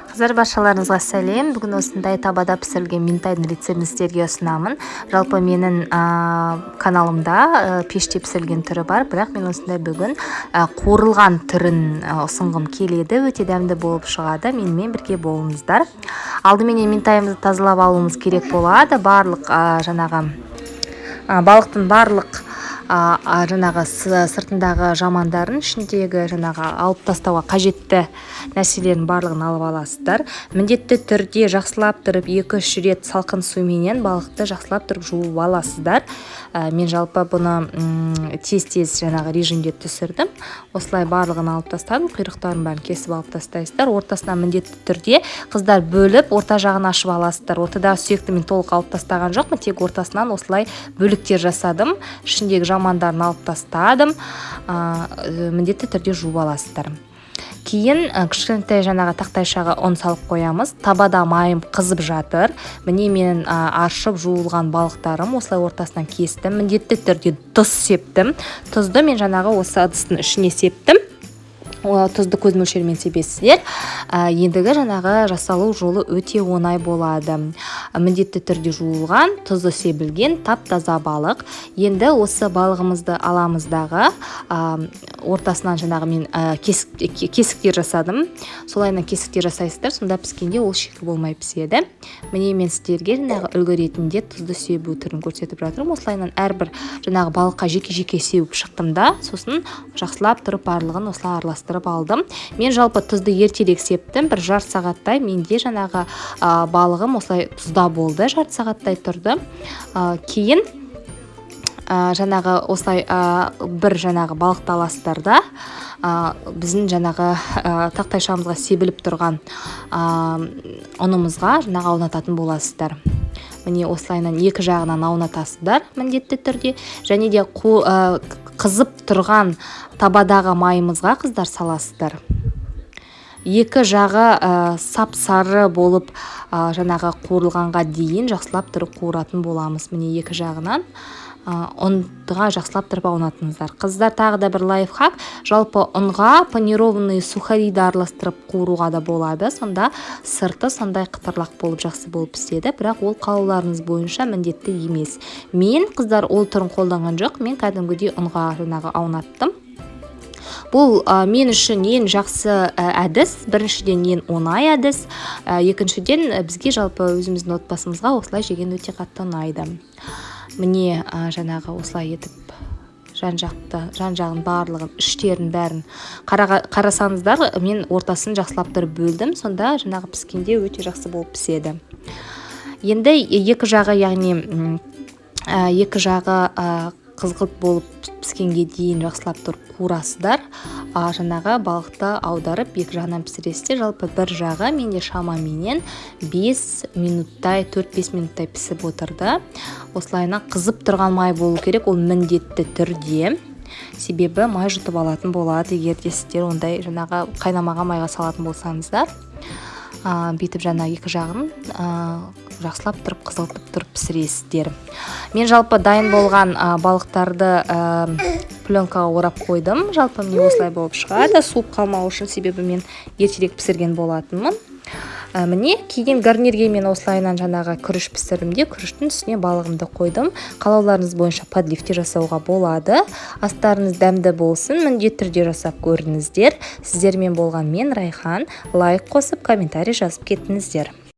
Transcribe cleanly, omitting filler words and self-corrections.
Қыздар, баршаларыңызға сәлем. Бүгін осындай табада пісірілген ментайдың рецептін сіздерге ұсынамын. Жалпы менің каналымда пеште пісірілген түрі бар, бірақ мен осындай бүгін қуырылған түрін ұсынғым келеді. Өте дәмді болып шығады. Менімен бірге болыңыздар. Алдымен ментайымызды тазалап алуымыз керек болады. Барлық балықтың барлық сыртындағы жамандарын, ішіндегі алып тастауға қажетті нәрселердің барлығын алып аласыздар. Міндетті түрде жақсылап тұрып 2-3 рет салқын суменен балықты жақсылап тұрып жуып аласыздар. Мен жалпы бұны тез режимде түсірдім. Осылай барлығын алып тастадым. Құйрықтарын бәрін кесіп алып тастайсыздар. Ортасынан міндетті түрде қыздар бөліп, орта жағын ашып аласыздар. Ортадағы сүйекті мен толық алып тастаған жоқпын, тек ортасынан осылай бөліктер жасадым. Ішіндегі жамандарын алып тастадым. Міндетті түрде жуып аласыздар. Кейін кішкентай тақтайшаға ұн салып қоямыз. Табада майым қызып жатыр. Міне мен аршып жуылған балықтарым осылай ортасынан кестім. Міндетті түрде тұз септім. Тұзды мен осы ыдыстың ішіне септім. Тұзды көз мөлшерімен себесіздер. Ендігі жасалу жолы өте оңай болады. Міндетті түрде жуылған, тұзды себілген, тап-таза балық. Енді осы балығымызды аламыздағы ортасынан мен кесіктер жасадым. Солайынан кесіктер жасайсыздар, сонда піскенде ол шикі болмай піседі. Міне мен сіздерге үлгі ретінде тұзды себу түрін көрсетіп жатырмын. Осылайынан әрбір балыққа жеке-жеке себіп шықтым да, сосын жақсылап тұрып барлығын осылай араластырып алдым. Мен жалпы тұзды ертерек септім. Бір жарты сағаттай менде балығым осылай тұзда болды. Жарты сағаттай тұрды. Кейін осылай бір балықты аласыздар да, біздің тақтайшамызға себіліп тұрған ұнымызға аунататын боласыздар. Міне осылайынан екі жағынан аунатасыздар міндетті түрде. Және де қызып тұрған табадағы майымызға қыздар саласыздар. Екі жағы сап-сары болып қуырылғанға дейін жақсылап тұрып қуыратын боламыз. Міне екі жағынан ұнға жақсылап тұрып аунатыңыздар. Қыздар, тағы да бір лайфхак. Жалпы ұнға панированный сухариді араластырып қуыруға да болады. Сонда сырты сондай қытырлақ болып жақсы болып піседі. Бірақ ол қалауларыңыз бойынша міндетті емес. Мен қыздар ол түрін қолданған жоқ. Мен кәдімгідей ұнға аунаттым. Бұл мен үшін ең жақсы әдіс. Біріншіден ең оңай әдіс. Екіншіден бізге жалпы өзіміздің отбасымызға осылай жеген өте қатты ұнайды. Міне осылай етіп жан-жағын барлығын, іштерін бәрін қарасаңыздар, мен ортасын жақсылап тұрып бөлдім. Сонда піскенде өте жақсы болып піседі. Енді екі жағы қызғылт болып піскенге дейін жақсылап тұрып қуырасыздар. Балықты аударып екі жағынан пісіресіздер. Жалпы бір жағы менде шамаменен 4-5 минуттай пісіп отырды. Осылайынан қызып тұрған май болу керек, ол міндетті түрде. Себебі май жұтып алатын болады, егер де сіздер ондай қайнамаған майға салатын болсаңыздар. Бүйтіп екі жағын жақсылап тұрып қызылтып тұрып пісіресіздер. Мен жалпы дайын болған балықтарды пленкаға орап қойдым. Жалпы міне осылай болып шығады. Суып қалмау үшін, себебі мен ертерек пісірген болатынмын. Міне кейін гарнирге мен осылайынан күріш пісірдім де, күріштің үстіне балығымды қойдым. Қалауларыңыз бойынша подливте жасауға болады. Астарыңыз дәмді болсын, міндетті түрде жасап көріңіздер. Сіздермен болған мен Райхан. Лайк қосып, комментарий жазып кеттіңіздер.